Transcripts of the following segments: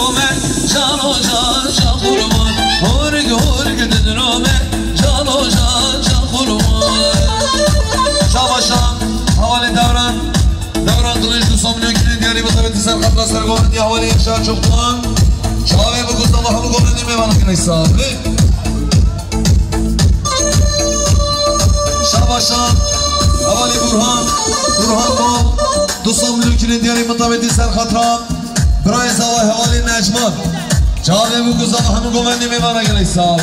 رومه جانو جان جان قربان هورگ هورگ دل رومه جانو جان جان قربان شاباشام حوالی دوران قلیش دوستان میلیون دیاری بطبیعت سرخط را سرگوهندی حوالی یک شهر چوبتوان شابه بگوزد الله همه گوهندی میوانه کنه ایسان شاباشام حوالی برهان با دوستان میلیون دیاری بطبیعت سرخط را برای زواه حوالی نجمان شابه بگوزد الله همه گوهندی میوانه کنه ایسان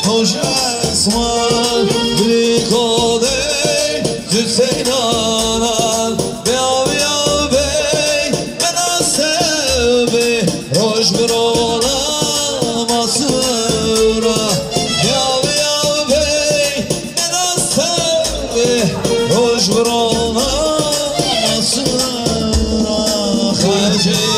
خوش اسمان بلی Hüseynanan Beyav yav bey Menasebe Roş bir ola Masura Beyav yav bey Menasebe Roş bir ola Masura Hacı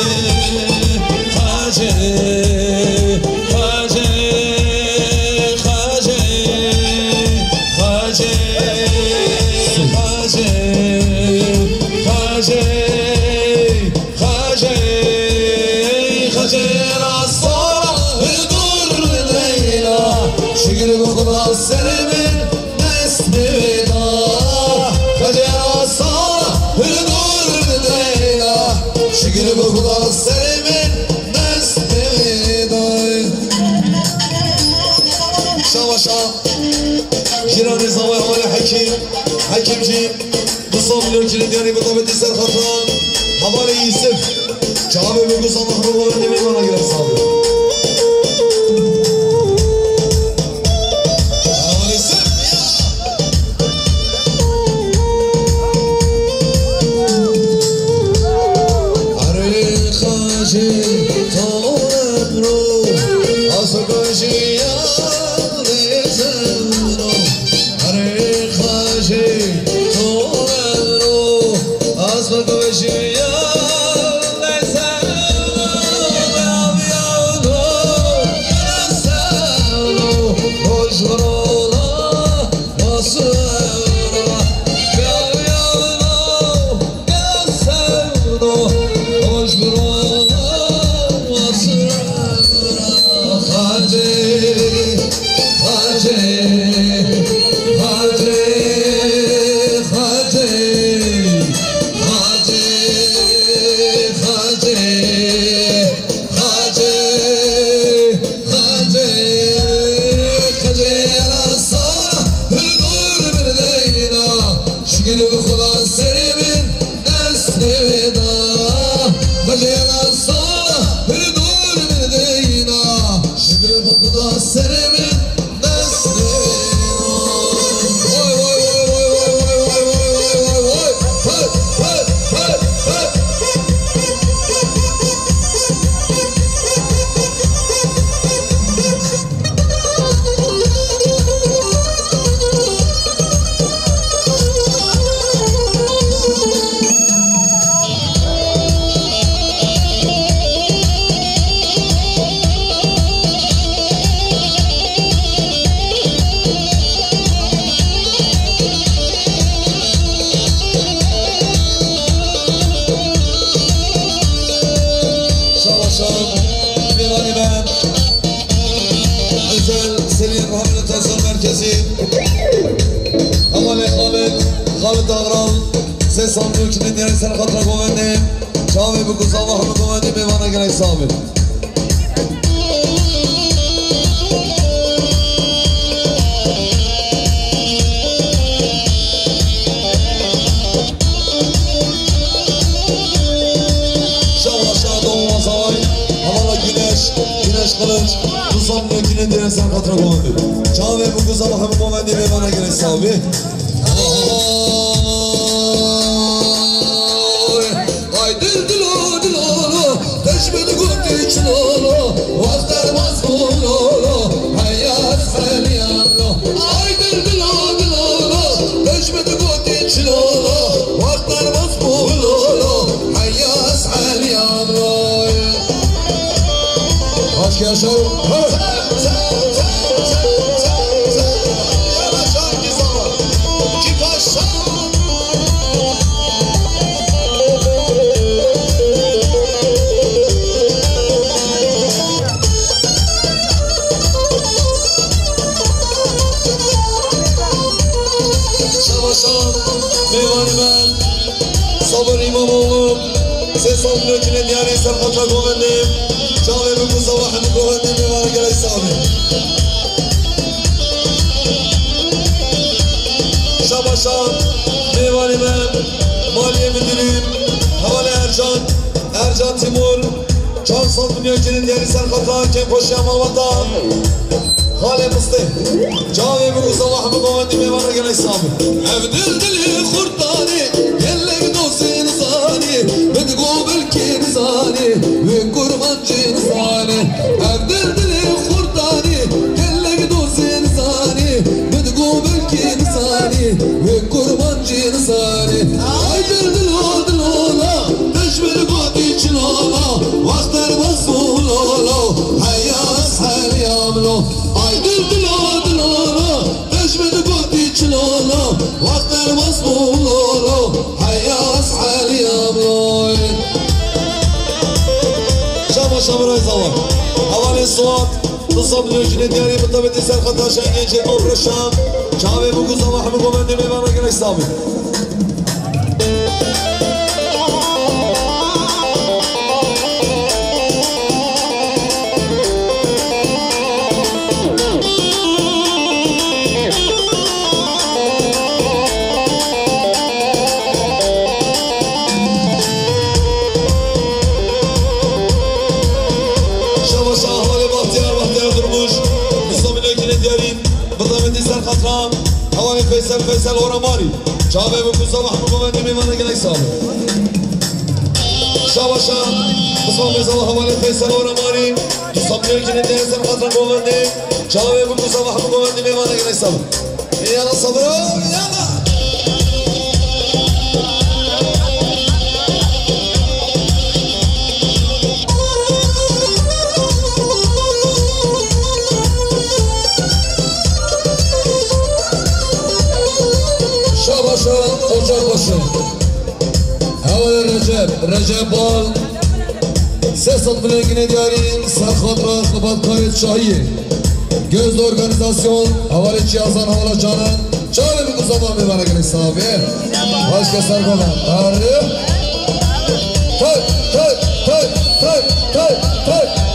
جيراني صوي حوالي حكيم جيم بصوب الوجه ديالي بطابة السر خطران حوالي يوسف شعبي بقصة محرومة واني من وانا قرأ صابي حوالي يوسف عريق خاجي طول برو أصبح جيال خالد داغران سه سامنو که دیاری سر خاطر گوهنده چاوی بگو زاوه همه گوهنده میوانه گره حسابه kılıç Tuzam döküne dirensen katra komandı Çağ ve bu kıza bakımı komandı ve bana gene sahibi Ay dil dilo dilo Teşmedi kutu çilo Vazdarmaz kulu Hayat felyanlo Ay dil dilo dilo Teşmedi kutu çilo Vazdarmaz kulu Hayat felyanlo Aşk yaşa Sabır imam oğlum Ses almıyor ki ne diyarı sen kaçak güvendim Çağve bu sabahını güvendim ve bana gerek sahibi Şabaşan Meyvani ben Maliye müdürüm Havale Ercan Timur Can salmıyor ki ne diyarı sen kaçak Kempoş Yamal Vatan Hale Mıstık Çağve bu sabahını güvendim ve bana gerek sahibi Evdil dili kurt كوتشي نصاري عيدر دلولا تشبه قوتي شلولا واختر مسؤولولا حيا أسحر ياملو عيدر دلولا تشبه قوتي شلولا واختر مسؤولولا حيا أسحر ياملو شابا شابا راي زوار أولي الصوت تصب نجني دياري بالطبيعة سر خطا شاينين شيء مبر الشام شعبي بوكو صباح بوكو مندي ميبانا كلا يستابي خطران حوالي فيصل ورماني شعبي بكو صباح مقومة ميمانا قلق صابر شابا شام بصباح فيصل حوالي فيصل ورماني تصبني كني ديسان خطران قومني شعبي بكو صباح مقومة ميمانا قلق صابر يلا صبروا يلا Ocak başı Havale Recep Bal Ses at bilengine diyari Sarkhadra Kıbat Karet Şahiye Gözde organizasyon Havale Çiyazan Havala Canan Çağrı bir kuzaman bir bana gelin sahibi Başka Sarkhadra Tarih Tay tay tay tay tay tay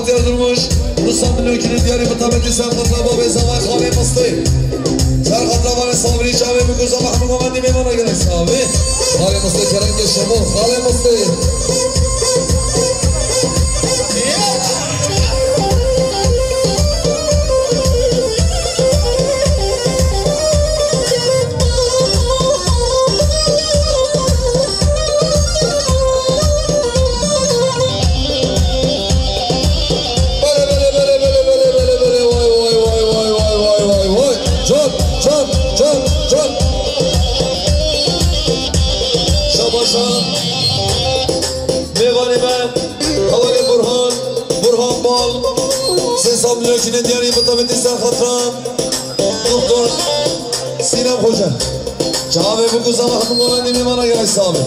Bahtiyar durmuş Ruslan Mülkü'nün diyarı bıtabeti Serhat'la babı Zavay Khane Mastı Serhat'la bana sabri çabe bu kuza Mahmud Muhammed Mimana gerek sahibi Khane Mastı Kerem Geçşabu Khane Mastı Sablıkine diyarı bıtabeti Serhat'ran Doktor Sinem Hoca Çağbe bu kuza Mahmud Muhammed Mimana gerek sahibi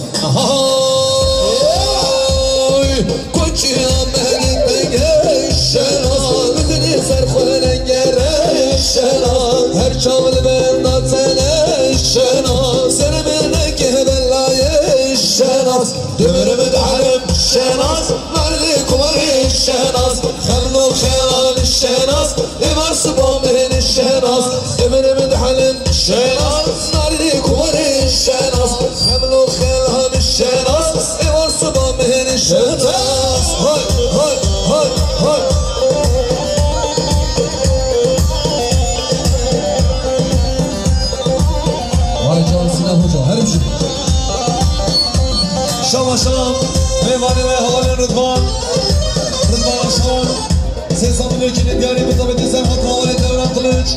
Koçya melik geçşenan Müdünü serkhulen gereşşenan Her çavlı bernat seneşşenan Seni meneke bella yeşşenan Dümürümü d'alim şenaz Merli kumarı şenaz Khemlu kheyal şenaz Limar sıbamın şenaz Dümürümü d'alim şenaz Merli kumarı şenaz Khemlu kheyal şenaz Limar sıbamın şenaz Hay hay hay hay Vay can Sinem Hoca her bir şey Şam Şam Meyvani ve Havale Rıdvan Aşkın Sesam Mülkü'nün diyarı bıtabeti Serhat Havale Devran Kılıç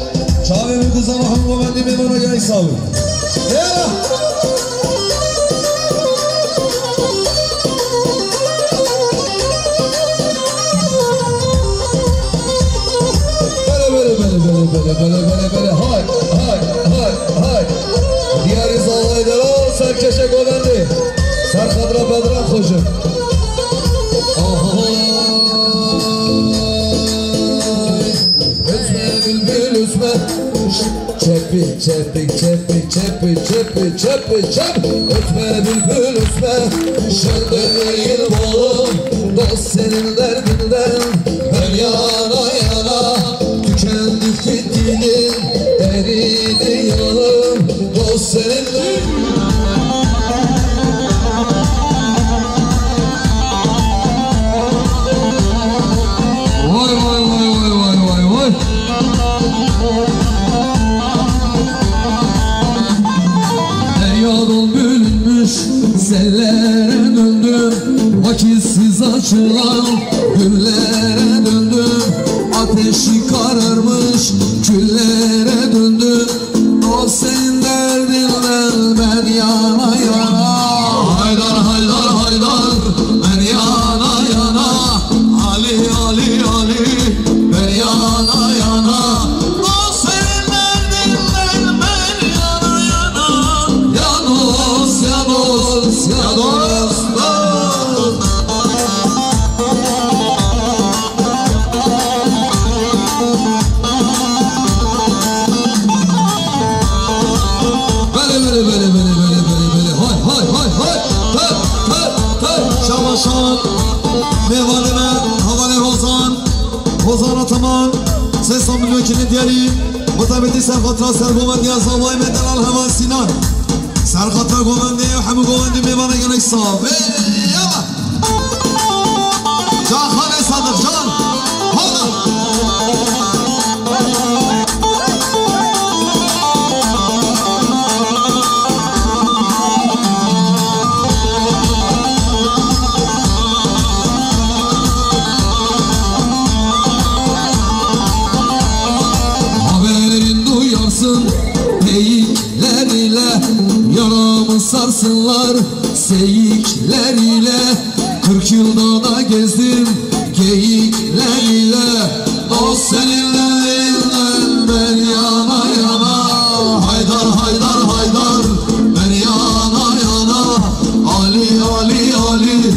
Çağbe ve Kuza Mahmud Muhammed Mimana gerek sahibi Yala Bele hay hay hay hay Diyarı Zavay'da Serkeşe Golendi Serkadra Bedran Hoca Üzme bülbül üzme Çek çepi çepi çepi çepi çepi çepi çep Ötme bülbül ötme şen değil oğlum Dost senin derdinden her yana yana Tükendi fitilin eridi yanım Dost senin Vay vay vay vay vay vay vay Deryadan bölünmüş sellere döndüm Vakitsiz açılan güllere döndüm Ateşi kararmış küllere döndüm O senin derdinden ben yana yana Haydar haydar haydar ben yana yana Ali Ali Ali ben yana yana O senin derdinden ben yana yana Ya dost ya dost ya dost Şamaşan, Mevalime, Havale Hozan, Hozan Ataman, Sesam Mülkini Diyari, Mutabeti Serkatra Sergovendi Azavay Medelal Hevan Sinan, Serkatra Govendi, Hamu Govendi Mevana Gene İslam. Yallah! Can Hale Sadık, Can! Hala! Geyikler ile yaramı sarsınlar Seyikler ile 40 yılda da gezdim Geyikler ile O seninle ben yana yana Haydar haydar haydar ben yana yana Ali Ali Ali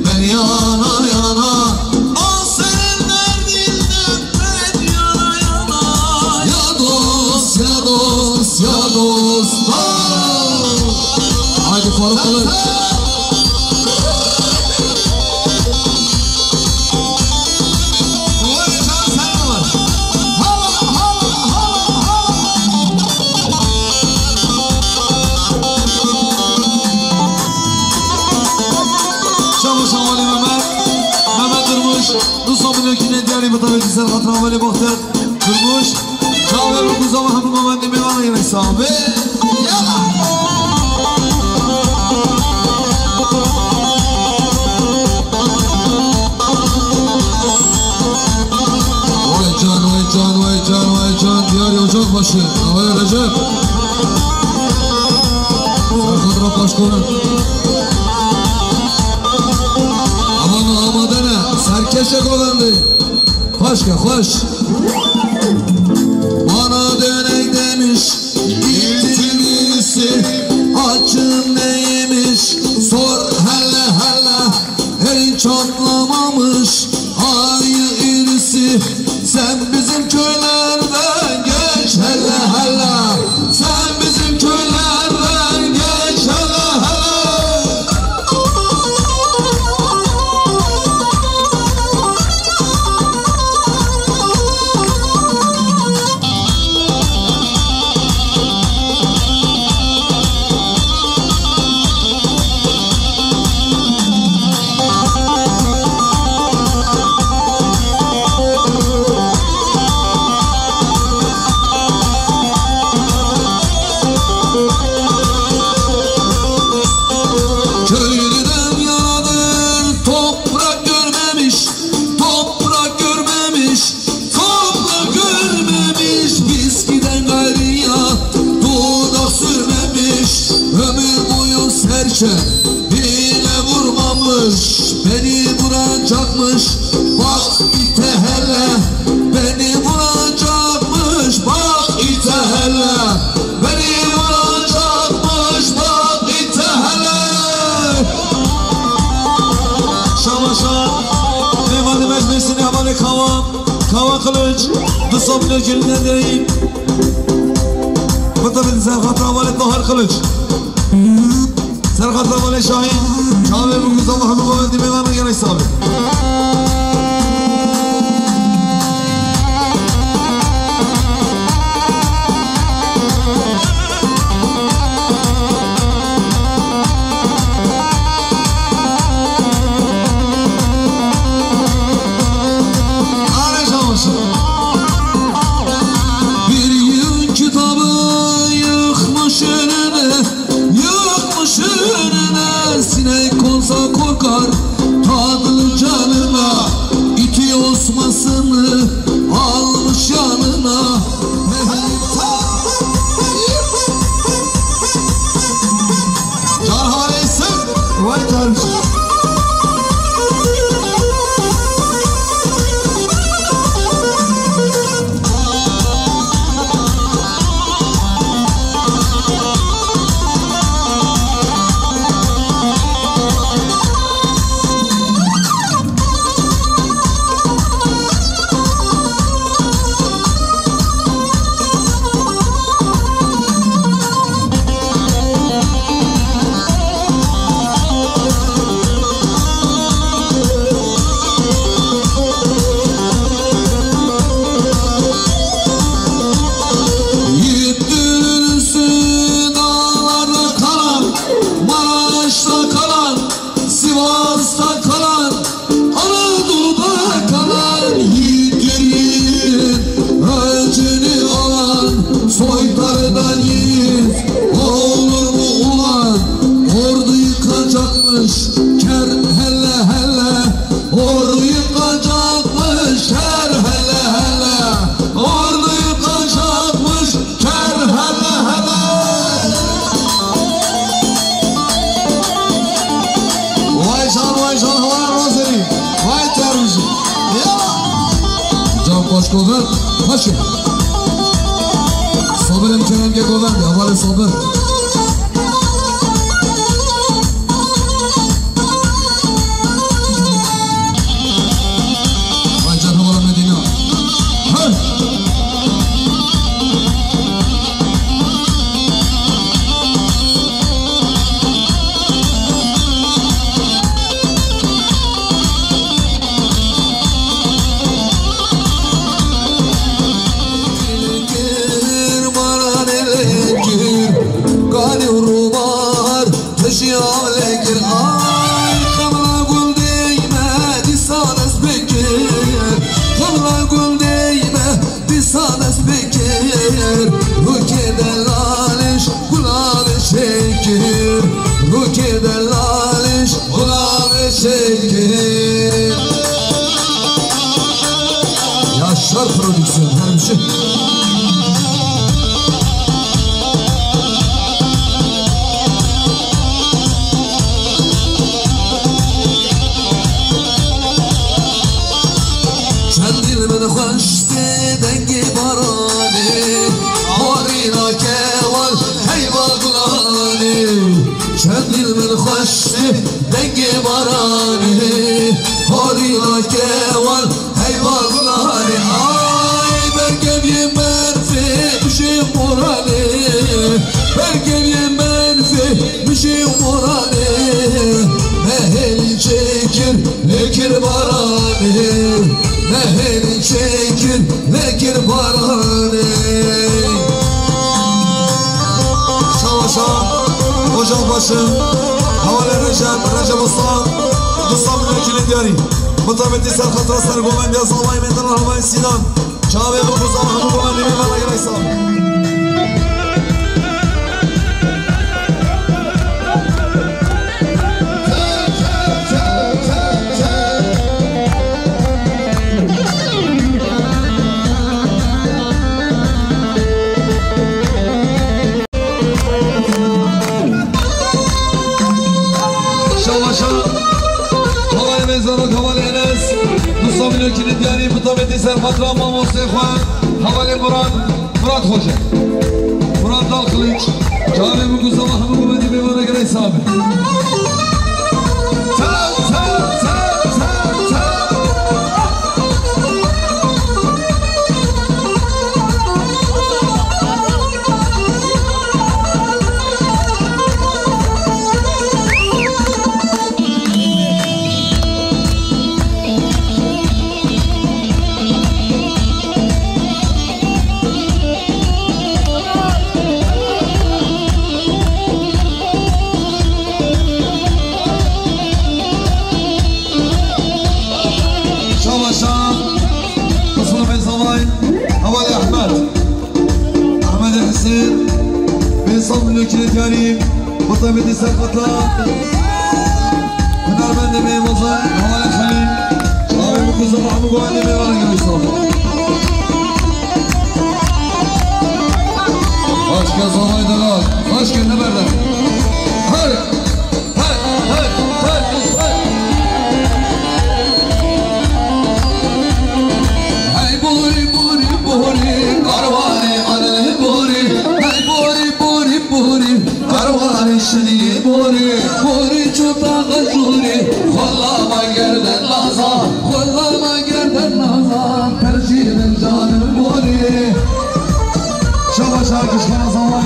ben yana yana O senin derdinden ben yana yana Ya dost ya dost ya dost Haydi Faruk Kılıç Mutabeti Serkatra Havale Bahtiyar Kırmış Çağver Rukuzama Hamur Govendi Mevana Gene İslam. Yallah! Vay can vay can vay can vay can Diyar Ocakbaşı Havale Recep Serkatra Başkanı Aman amadene Serkeşe Govendi Hoş gel hoş Bana dönek demiş İltin birisi Açın neymiş Sor hele hele Elin çatlamamış Ayı irisi Sen bizim köylerden geç hele hele Sen bizim köylerden geç hele hele Bile vurmamış beni vuracakmış Bak ite hele beni vuracakmış Bak ite hele beni vuracakmış Bak ite hele Şamaşa Mevali Meclisi'ni havale Kavan Kılıç Dısam dökülüne değil مطمئن سرخط رامال طاهر قلج سرخط رامال شاهين شامل بقصة محمد قومندي بيمان غير السابق Tadlı canına iti osmasını almış yanına Can Haleysin Vay kardeşim Soytarıdan yiğit olur mu ulan ordu yıkacakmış ker hele hele ordu yıkacakmış ker hele hele ordu yıkacakmış ker hele hele Vay can hava rozeri vay terörücü Can Başkover Paşa Sabırım Kerem'e kovan ya var sabır Vay canım ola Medina Hey Şiyalegir ay kamla gül değme disanes bekir kamla gül değme disanes bekir Rukede laliş kulağı çekir Rukede laliş kulağı çekir Yaşar prodüksiyon her bir şey Şendil min xoşti dengi barani Harina keval heyvalani Ay bergevye menfi mişi morali Bergevye menfi mişi morali Meheli çekir lekir barani Meheli çekir lekir barani Şavaşa Ocakbaşı, Havale Recep Usta, Ustam Mülkülü Diyari, Mutabeti Serhat Rastar Gomendi Asabay Mental Havay Sinan, Çağve Bukuzam Hamu Gomendi Mevana Giraysam. Havale Mezarı, Havale Enes, Ustam Mülkülü Diyari, Mutabeti Serhat Rahman Mostefan, Havale Murat Hoca, Murat Dalkılıç, Çağve Bukuzam Hamu Gomendi Mevana Giraysam. ملوکی الكريم بطيبة سقطة هنرمند ميموزة حوال الخليل شعبي بكوزة محمود وعلي ميوانا قميصة Başka zamaydı lan. Başka ne verdi? Hadi. Hey buri buri buri karvani aley buri. Hey buri buri buri karvani şni buri. Buri çuta gazuri. Kollama gerden laza. Kollama gerden laza. Tercihim canım buri. Şabaş akışkana zaman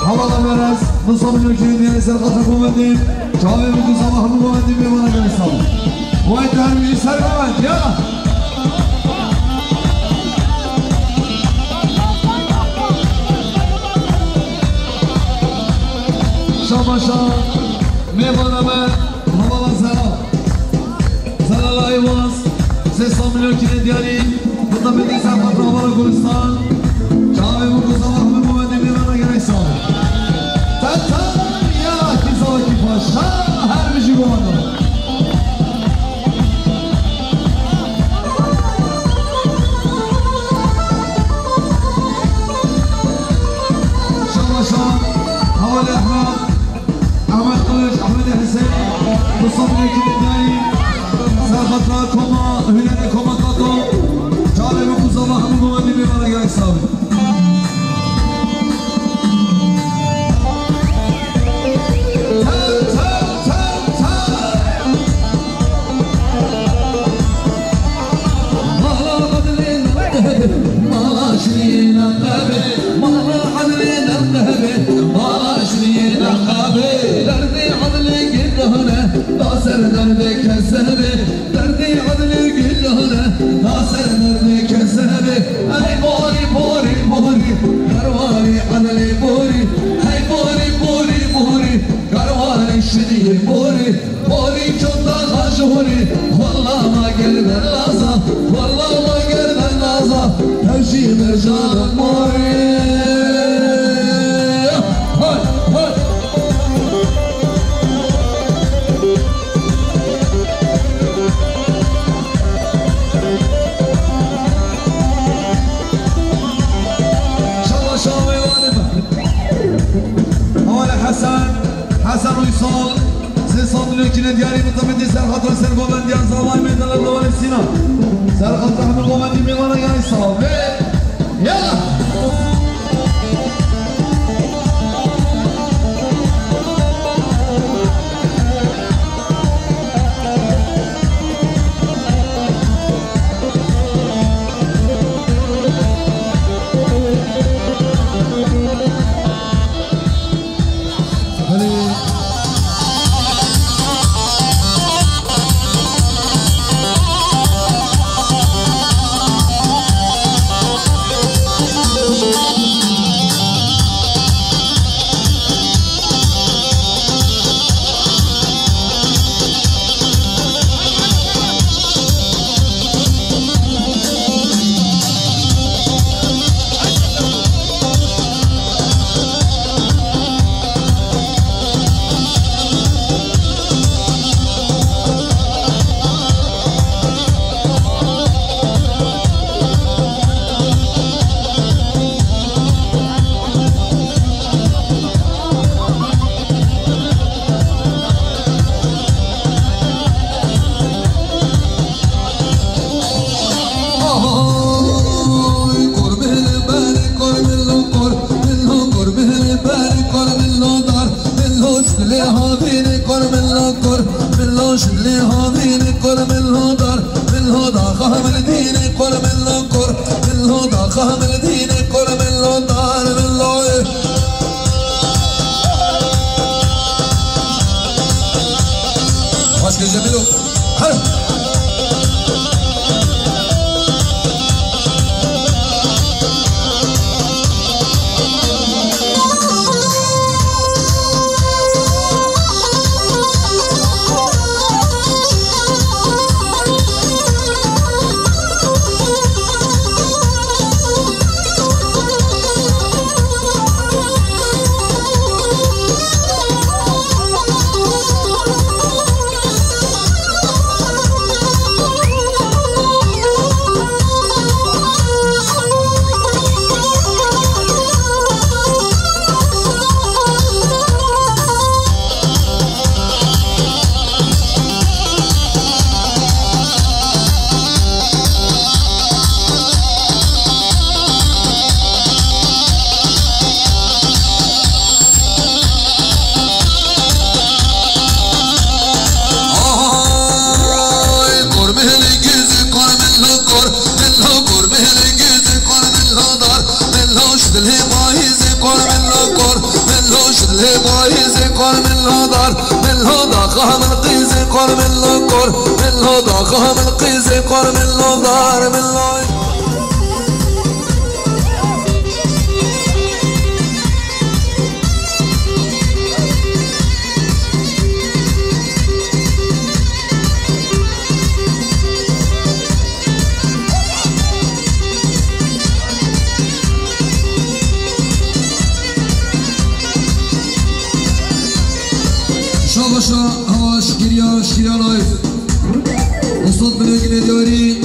havalar verez Mustafa Nökü'nün diye serkata kuvvetliyim Çağve bugün sabahımı kuvvetliyim ve bana göre sağ Kuvvetli her bir serkamet ya Şabaş'a mevaneme havalar selam Selam ayvaz Mustafa Nökü'nün diye Mustafa Nökü'nün serkata havalar Kulistan Çağve bugün sabahımı kuvvetliyim ve bana göre sağ Ya Kizaki Paşa her bir şey komandı. Şabaşa, Havali Ahmet, Ahmet Kılıç, Ahmet Hüseyin, Mustafa Nökü'nün daim, Serhatlar Koma, Hülyeni Koma Kato, Çağrı bu sabahımı kuvvetli bir bana gerek sabit. Hasan Uysal, Zesam Nökü'nün diyarı mutabidi Serhat Hasan Gomendi Yazalay Meydanlarında var Sina Serhat Rahmi Gomendi Milana Yaysa ve Yala قال من الهدار من الهدى خهم القيزي قال من القر من الهدى خهم القيزي قال من الهدار من العين شاباشا هوا شکریا لایف استاد بلوگین دیاری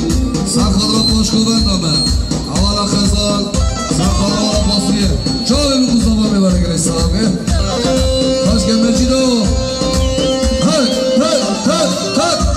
سرخدرا پاشکو بندامه اولا خزال سرخدرا پاسریه چاوه بی خوزنامه میبره گره سلامه تاشکن مرچیدو هک هک هک هک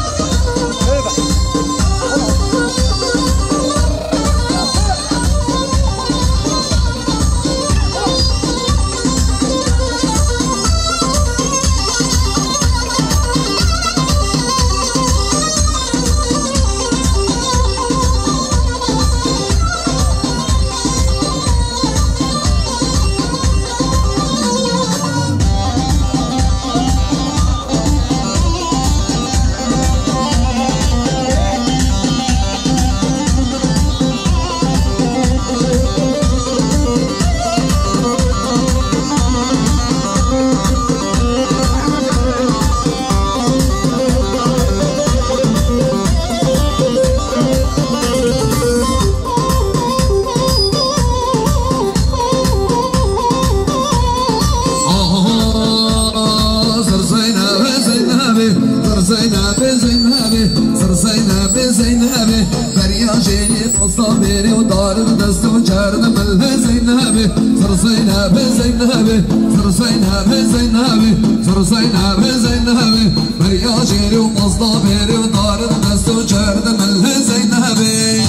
زينبي بريا جيني تصابيري وطارد دستو جارد مله زينبي صر زينبي زينبي صر زينبي زينبي صر زينبي زينبي بريا جيني وتصابيري وطارد دستو جارد مله زينبي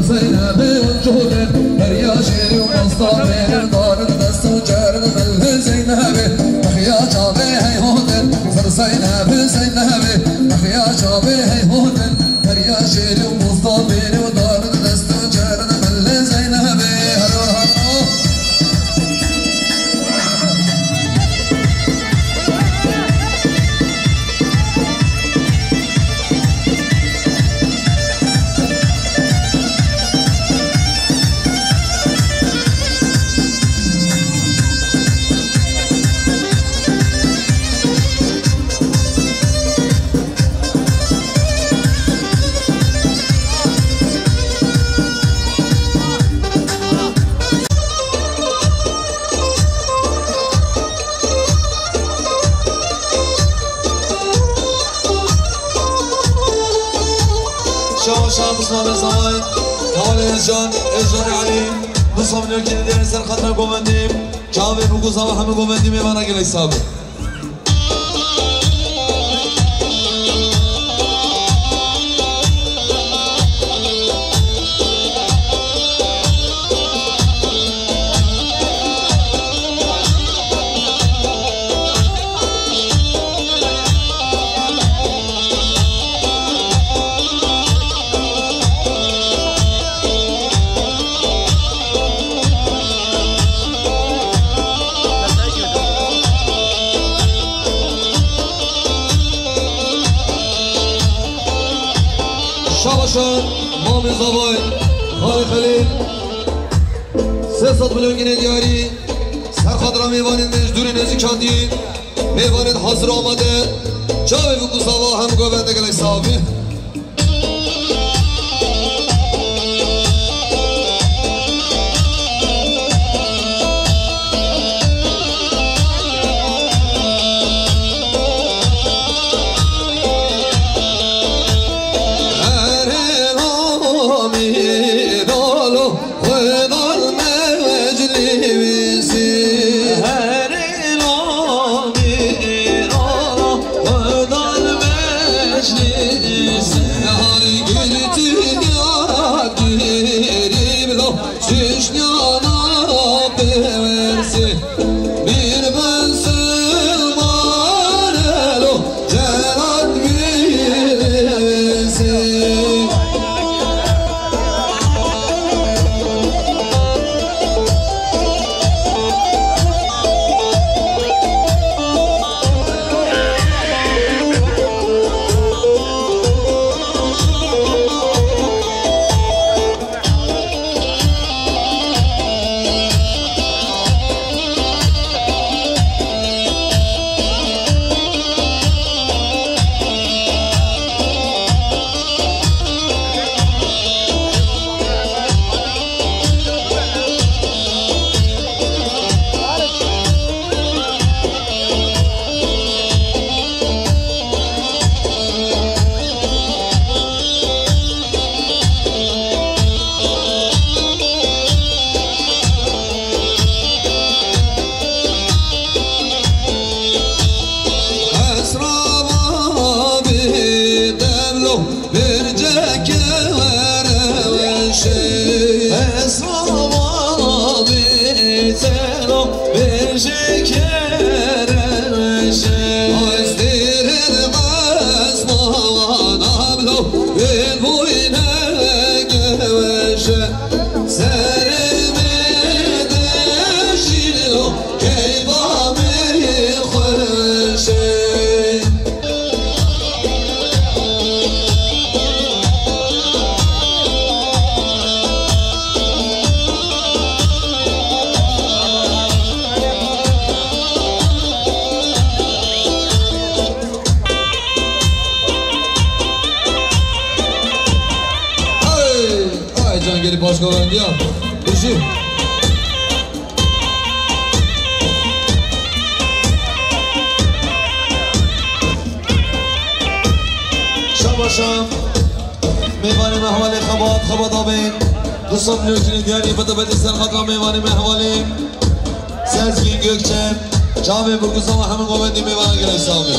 زينبي والجهود بريا شيري ومصطفى دار الدست وجرد مله زينبي مخيا شابي هي هودن صر زينبي زينبي مخيا شابي هي هودن بريا شيري ومصطفى ودار الدست وجرد مله زينبي هرو هرو شام اسمه بزاي حوالي الجان علي نصاب نوكي ندير سر خطر قومنديم كامل بقوزا وحمل قومنديم يبانا قلي سابق شاباشان مامي زباي خالي خليل 300 میلیون گینه دیاری سرخادرا میوانید مجدور نزیکاندین میوانید حاضر آمده جاوی بگو سوا هم گوونده گلی صحابی Başkomandiya, işi. شام میوانی محوالی خبات آبین دوستان نوکرین دیاری بده بدی سر خطا میوانی محوالی سرزگین گوکچن جامعه برگوزا و همه قومندی میوانی گره حسابی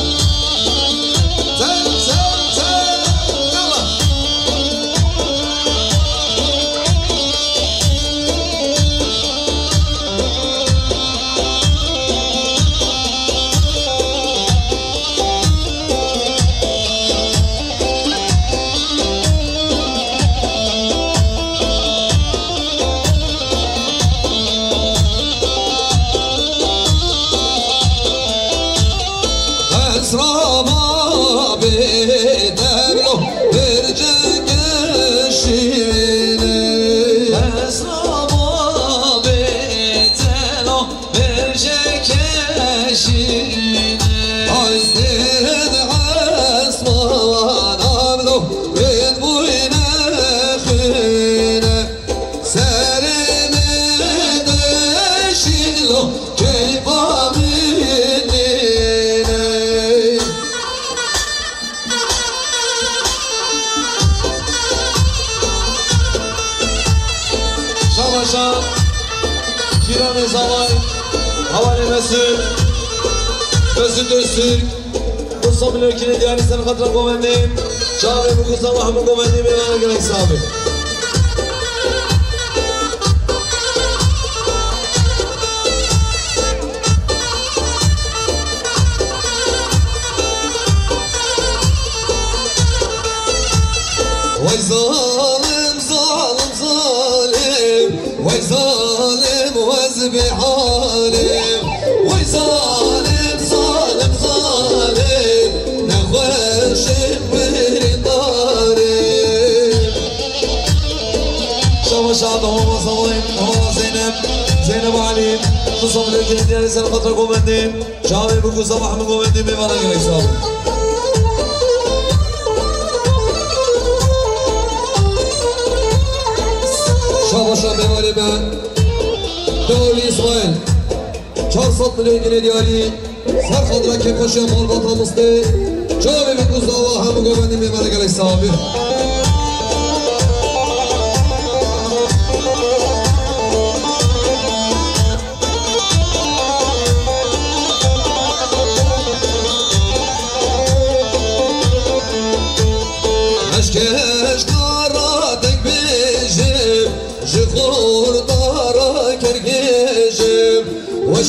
Dönsün Musa Bilökini diyarı sen katıra komendim Çağrı bu kusa vahmı komendim Evana gerek sahibi Vay zalim zalim zalim Vay zalim vazbi halim Vay zalim شاد هوا صوين هوا زينب علي تصم لكن ديالي سنة خطر قومندين شاوي بكو صباح من قومندين بمانا قريك صاحب شابا شاب بمالي من دولي إسماعيل 400 milyon gine diyali sar khadra ke khosh mol bata muste شاوي بكو صباح من قومندين بمانا قريك صاحب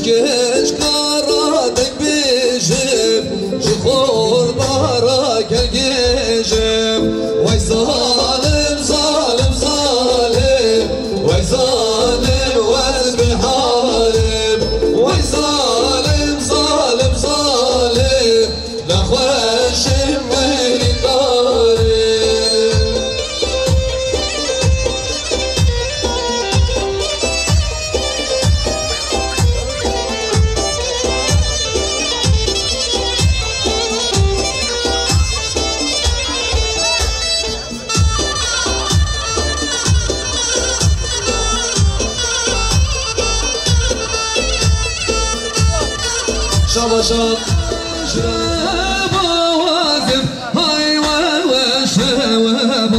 Keş kara tek bijim Jixor dara gel gejim Vay شباشا شبازم هاي وشبازم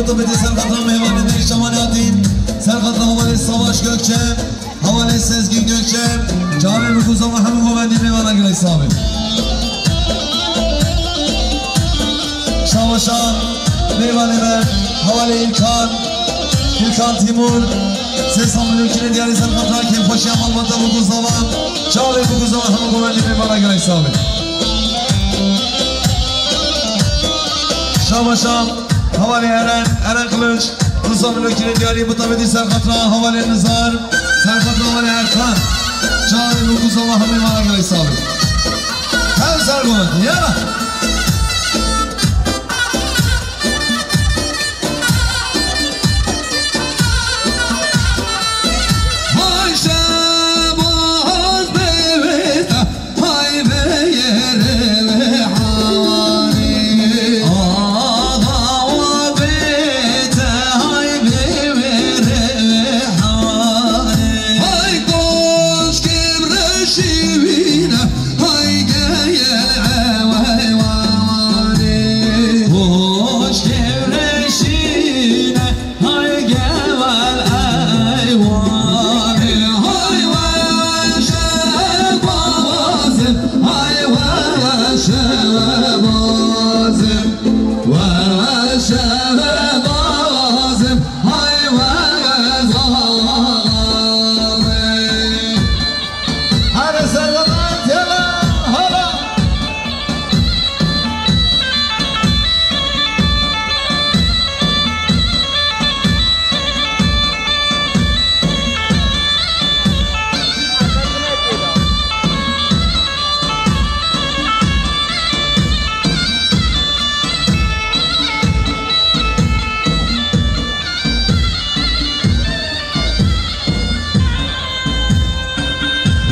بتوبتی سرخطا مهمان دیش شمانیاتین سرخطا حوالی سواش gökçe حوالی سزگین gökçe جامعه بکوزا و همه گوبندی مهمان اگلی سامی شاماشان مهمانی من حوالی İlkan Timur سیسام ملوکین دیاری سرخطا کم خوشی عمال بانتا بکوزا و جامعه بکوزا و همه گوبندی مهمان اگلی سامی شاماشان حوالی ارن کلوچ روزا ملوکین دیاری مطابقی سرخطرا حوالی نظار سرخطرا حوالی ارخان جاری بکوزا و همه مارنگای سابق هم سرگوند یالا های شباز بیویتا های بیره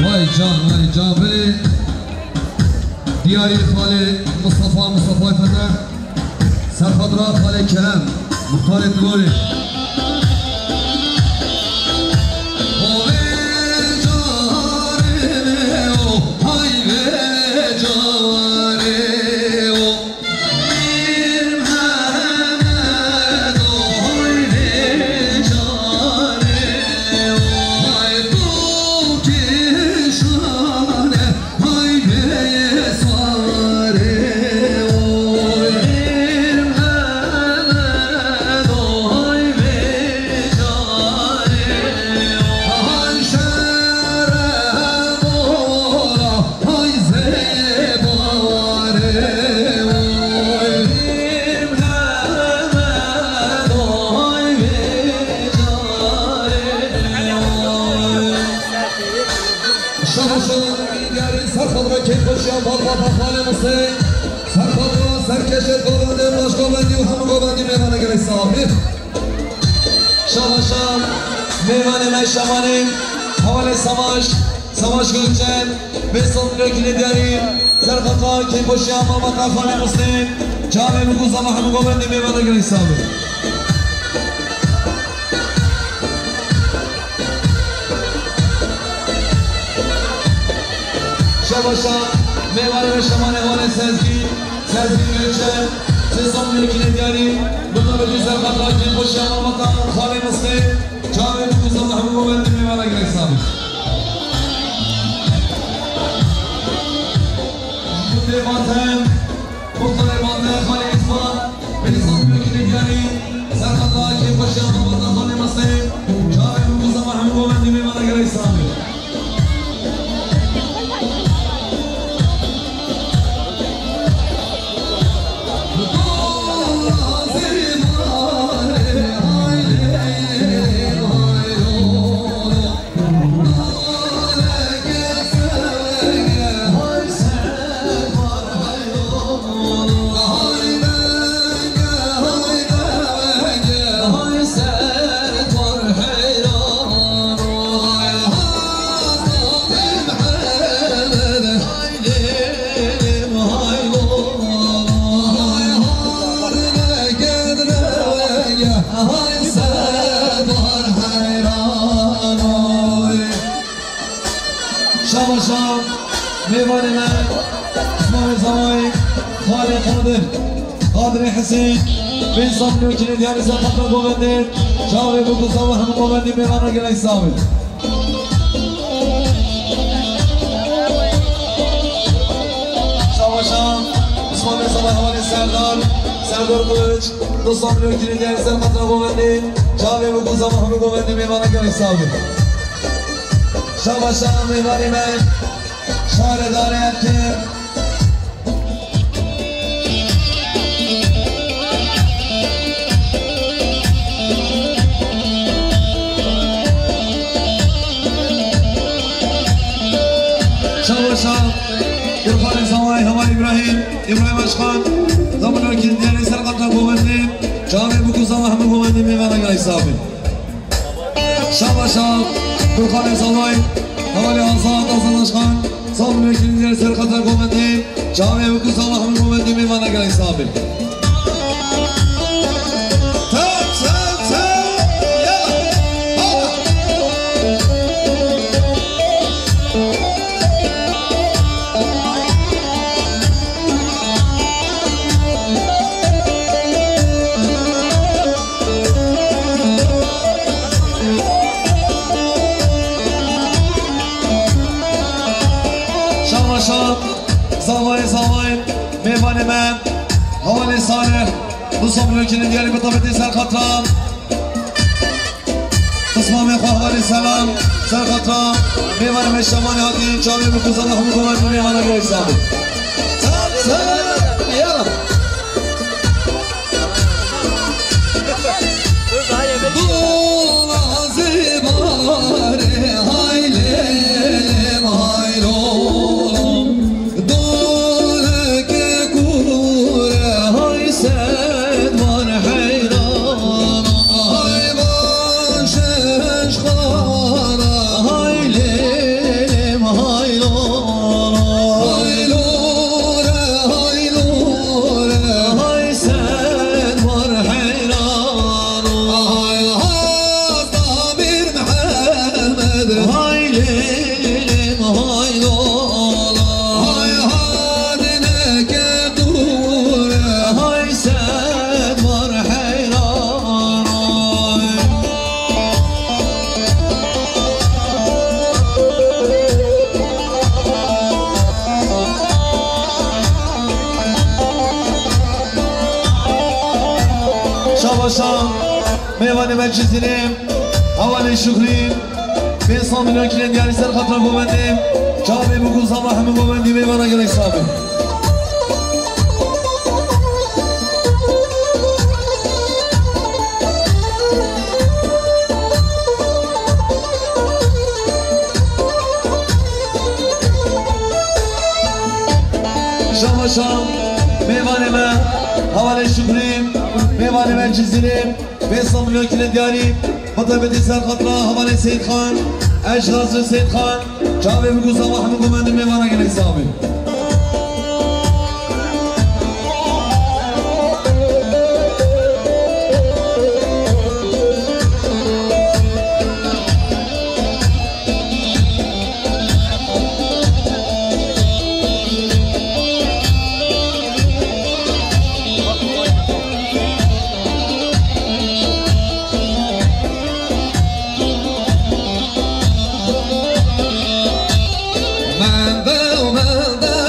وای جان بله دیاری خاله مصطفی فتح سرخطرا خاله کرم مختار دلوری سرکشت گوبنده باش گوبندی و همه گوبندی میوانه گلی صاحبی شاماشان میوانه من شمانیم حوال سماش گلچن بیستان ملوکین دیاری سرخطا که باشی اما مقافانه مسلم جامعه بگوزم و همه گوبندی میوانه گلی صاحبی شاماشان میوانه من شمانه حوال سزگی gökçe سیستان ملوکین دیاری مطابقی سرخطا که باشی اما مقافانه مسلم جامعه بگوزم و همه گوبندی میوانه گلی صاحبی Devantem, Muhtar Eman'da Khali İsman, Belisat Mülkü'nü diğeri, Serhat'la Kim Paşa'nın Vatan Khali Masayim, اسماعيل زواي خالد قادر حسين بن صبري وكيل ديار سلطة القومندين شاوي بوكو صباح من قومندين بيغانا قلعي سامي شاوي شام اسماعيل زواي حوالي سردار قلج دو صبري وكيل ديار سلطة القومندين شاوي بوكو صباح من قومندين بيغانا قلعي سامي شاوي شام ميواني من شارع داري أكير شاوشا يرفع زواي هوا إبراهيم أشخان ضمن الكنديان سرقة قومندين شامي بكو زواي هم قومندين ميوانا قلعي سابي شاوشا يرفع زواي هوا أصاد أشخان ضمن الكنديان سرقة قومندين شامي بكو زواي هم قومندين ميوانا قلعي سابي زواي ميوان من حوالي صالح نصب لكن ديالي بطبيعتي سر خطران تصمامي خو حوالي سلام سر خطران ميوان من الشمالي هاتين شامي بكوزان لحمكم من ميوان قريب سامي يلا دولا زباري هاي ليلم هاي لولم ميوان مجلسينيم حوالي شكرين بين صامي لكن ديالي سر خطر قومنديم شامي بكو صباح من قومندي ميوانا قلعي سامي شام ميوان ما حوالي شكرين ميوان مجلسينيم بين صامي لكن ديالي بطبيعتي سر خطرة حوالي سيد خان أشخاص سيد خان شامي بكو صباح من قومندي ميوانا قلعي سامي من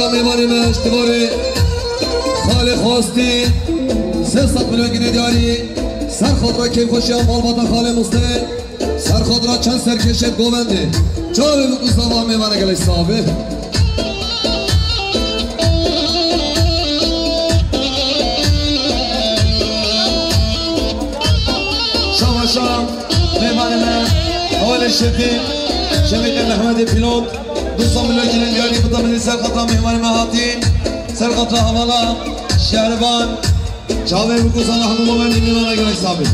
شام میمانی مش تباری خالی خواستی 300 میلیون گینه دیاری سر خود را کیف خوشی هم مال خالی مسته سر خود را چند سر کشید گوونده جاوی بکوز داما میمانه گلی صابه شام میمانه من اول شدید شمید محمد پیلوت 200 میلیون گینه دیاری بطمینی سر خطا میمانه مهاتی سر خطا حوالا شهربان جاوی بکوز داما همون گوونده میمانه گلی صابه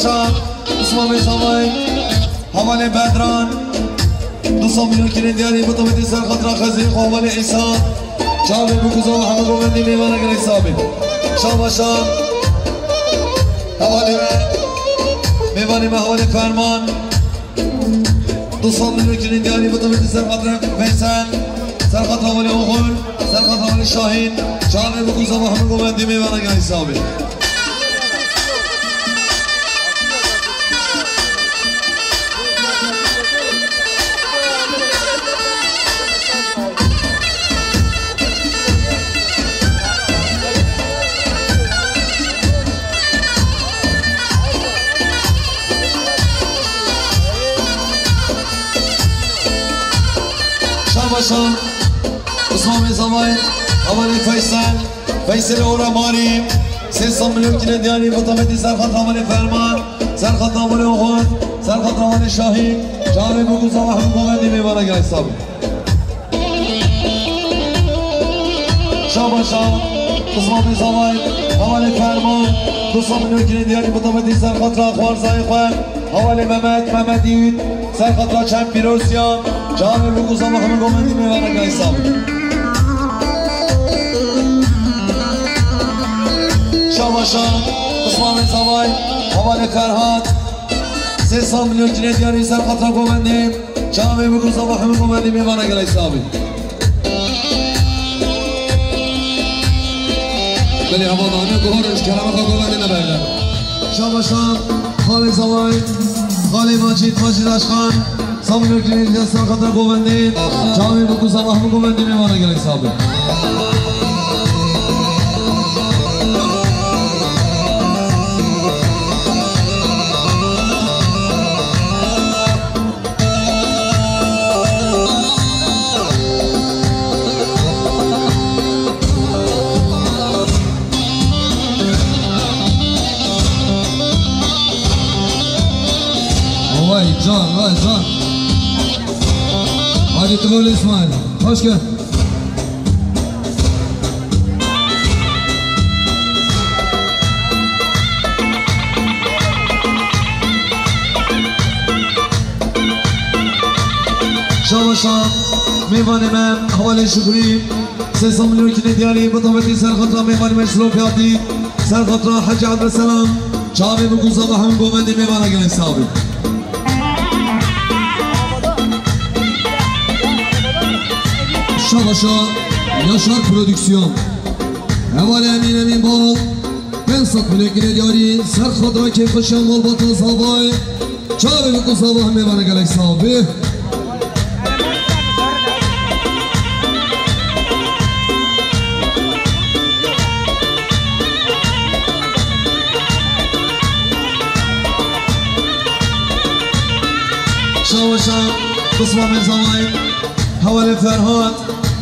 شام اسمه زمای حوالی بدران 200 میلیون گینه دیاری بطمینی سر خطرا خزی حوالی عیسا جاوی بکوزا و همه گوندی میمانه گلی صابه شام حوالی میمانی حوالی فرمان 200 میلیون گینه دیاری بطمینی سر خطرا فیصل سر خطرا حوالی اغل سر خطرا حوالی شاهین جاوی بکوزا و همه گوندی میمانه گلی صابه شام اسمه زمای حوالی فیصل اورا ماری 300 میلیون گینه دیاری بطمینی سر خطرا حوالی فرمان سر خطرا حوالی اغل سر خطرا حوالی شاهین جاوی بکوزا و همه گوندی میمانه گلی صابه شام اسمه زمای حوالی فرمان 200 میلیون گینه دیاری بطمینی سر خطرا خوارزای خواه حوالی محمدی سر خطرا چند پیروسیا جاوی بکوزا و همه گوندی میمانه گلی صابه شام اسمه زمای حوالی فرهاد 300 میلیون گینه دیاری سر خطرا گوندی جاوی بکوزا و همه گوندی میمانه گلی صابه بلی هوادانه گوهرش کلمه خواه گوونده نبرده شام خالی زمای خالی ماجید اشخان 100 میلیون گینه دیاری سر خطرا گوندی جاوی بکوزا و همه گوندی میمانه گلی صابه جان حاجی تقول اسماعیل خوش کرد شام میوان من حوالی شکری 300 میلیون گینه دیاری بطمینی سر خطرا میوانی من شلوپیاتی سر خطرا حج عبدالسلام جاوی بکوزا و همه گوندی میوانه گلی صابه شاباشا یاشار پرودکسیون حوالی امین بال 500 میلیون گینه دیاری سر خود را کیف خوشی هم مال با تازابای جاوی بکوزا و همه میوانه گلی صابه شام اسمه زمای حوالی فرهاد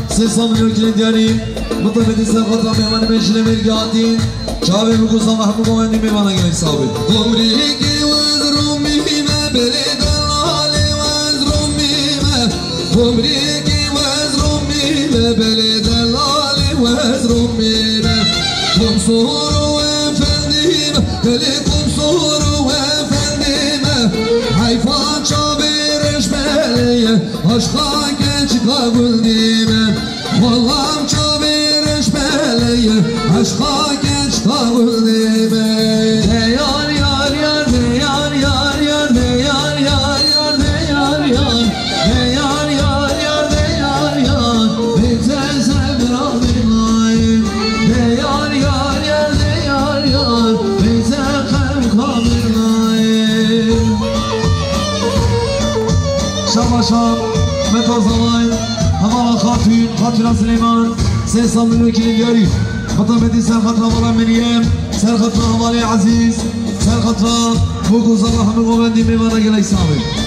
300 میلیون گینه دیاری بطمینی سر خطرا میمانه میشنه میرگاتی جاوی بکوزا و همه گوندی میمانه گلی صابه عمری که وز رو میمه بریدن عمريكي وزرم مينا بلد اللالي وزرم مينا قمصور وفنديمة بلكم صور وفنديمة حيفان شابيرش بلية عشقاك قبول ديمة والله شابيرش بلية عشقاك قبول ديمة يار يار يار يار يار يار يار يار يار يار يار yar yar de yar yar bize sevra bilmayın de yar yar yar de yar yar bize kavga bilmayın Şamaşam metazalay havala Hatun Süleyman Sesam mülkinin diyarı Hatameti sen khatra vala Meryem sen khatra havale Aziz sen khatra Buku Salah Mugovendi mevana gelay sabi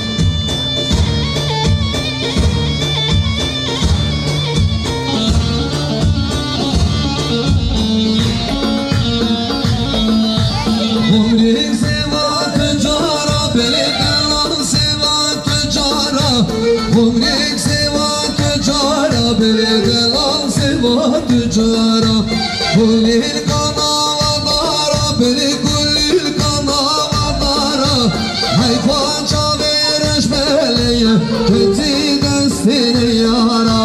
Umrik seva tücara Bedelan seva tücara Kullil kanavadara Beli kullil kanavadara Hayfan çavereş beleye Kötü destini yara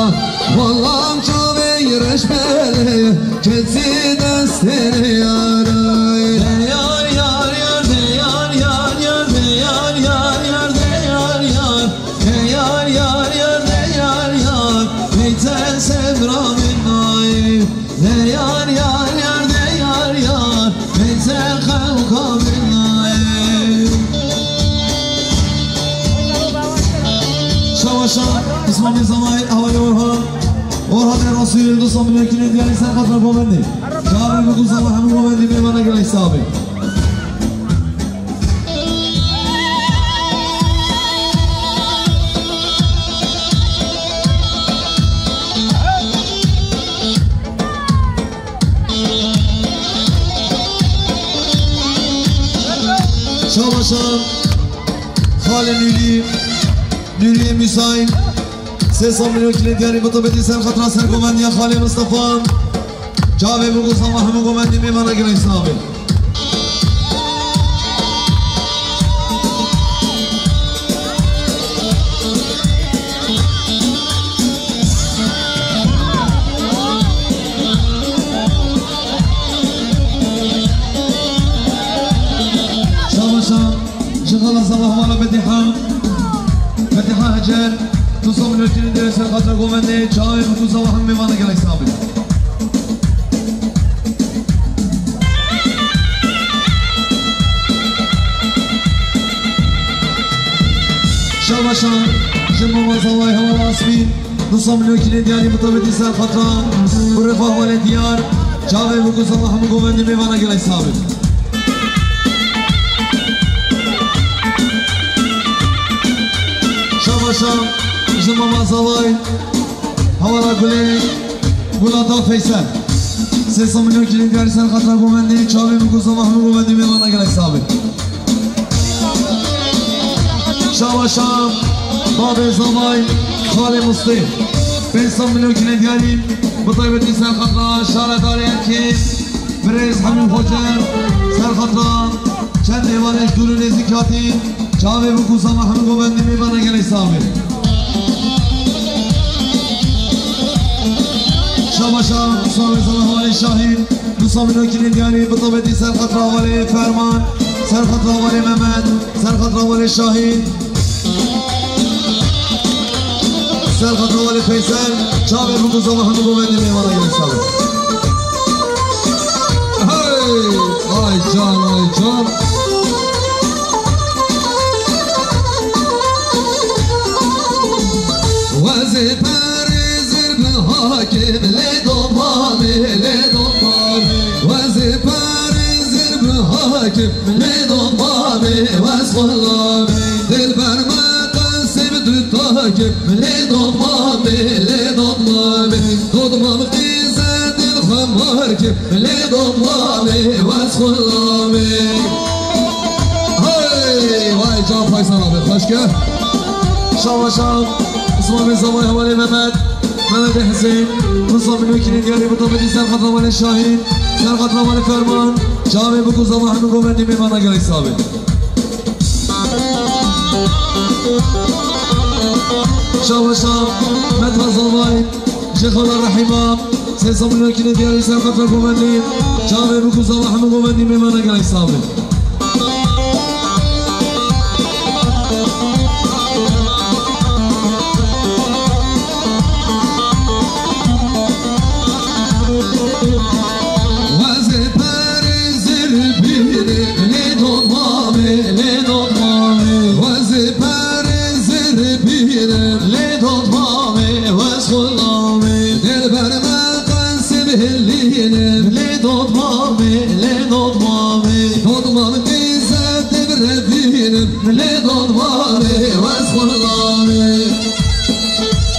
Vallam çavereş beleye Kötü destini yara Yar yar yar de yar yar yar de yar yar yar de yar yar yar yar yar de yar yar Beyte sevra minnayim de yar yar yar de yar yar Beyte kavga minnayim Şavaşan İsmail Zamay Havali Orhan Orhan Rasul Dostum Mülkünün diyarı sen khatra Govendi Şahri Buku Salah Mugovendi mevana gelay sabi Şavaşan Khale Nuriye Müsaim Sesam mülkünün diyarı Mutabeti sen khatra sen Govendi ya Khale Mustafa Cave Buku Salah Mugovendi mevana gelay sabi شغل صباح ولا فتحة هجر تصوم من الجنين درس الخطر قومني شاي وكل صباح همي وانا قلق سابق شابشا جمع صواي هوا الاسمين تصوم من الجنين دياري مطابق سال خطران ورفاه والديار شاي وكل صباح همي قومني وانا قلق سابق Şamaşam, Jumama Zalay, Havala Guley, Gulata Feysel Sesam mülkünün diyarı sen khatra Govendi Çavi Buku Salah Mugovendi mevana gelay sabi Şamaşam, Babe Zamay, Khale Muslim Sesam mülkünün diyarı Bıtaybeti sen khatra Şaret Ali Erkin Brez Hamim Hocer Sen khatra Çend evaneş Durun Ezikati Çave Buku Salah Mugovendi mevana gelay sabi Şamaşam, Musavi Salah Vali Şahin Musavi Nökinin diyarı Bıtabeti Ser Khatra Vali Ferman Ser Khatra Vali Mehmet Ser Khatra Vali Şahin Ser Khatra Vali Feysel Çave Buku Salah Mugovendi mevana gelay sabi Hey, ay can Vaziferiz bir hakim le domami Vaziferiz bir hakim le domami Vasfalami Dilber metasim takip le domami Dodmam kize dilham harkim le domami Vasfalami Hey, vay Can Faysal abi hoş gel شام شام اسمه زمان حوالی محمد حسین نصاب من وکیل دیاری بطابتی سرخط روان شاهین سرخط روان فرمان جامعه بکو زمان همه گومندی میمان اگر حسابه شام شام مدفع زمان شیخ الله رحیمام سیسا من وکیل دیاری سرخط گومندی جامعه بکو زمان همه گومندی میمان اگر حسابه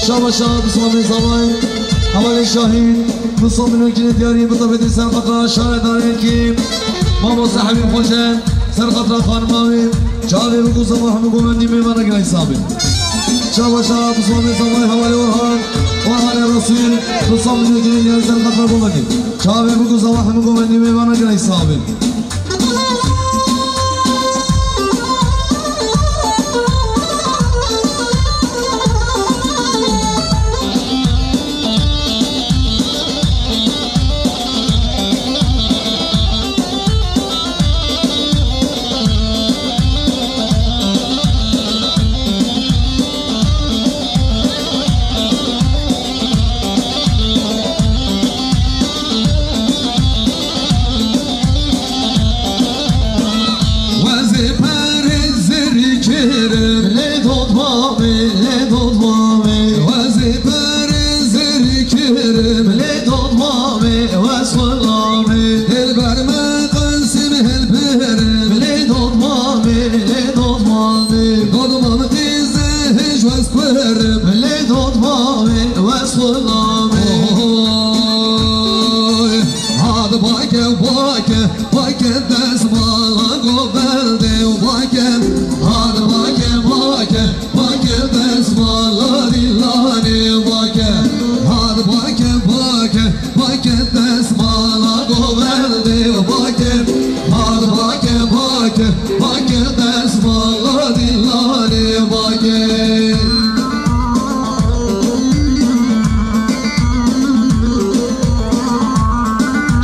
شام شام بسم زمان حوالی شاهین نصاب من وکیل دیاری بطابتی سرخط شاهد دارین که ماما صاحبی خوشن سرخط خانماوی جاوی بگو زمان همه گومندی میمان اگر حسابی شام شام بسم زمان حوالی ورحان رسول نصاب من وکیل دیاری سرخط گومندی جاوی بگو زمان همه گومندی میمان اگر حسابی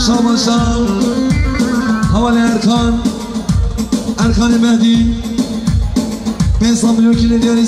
شام شام حوالی ارکان مهدی به حساب من وکیل دیاری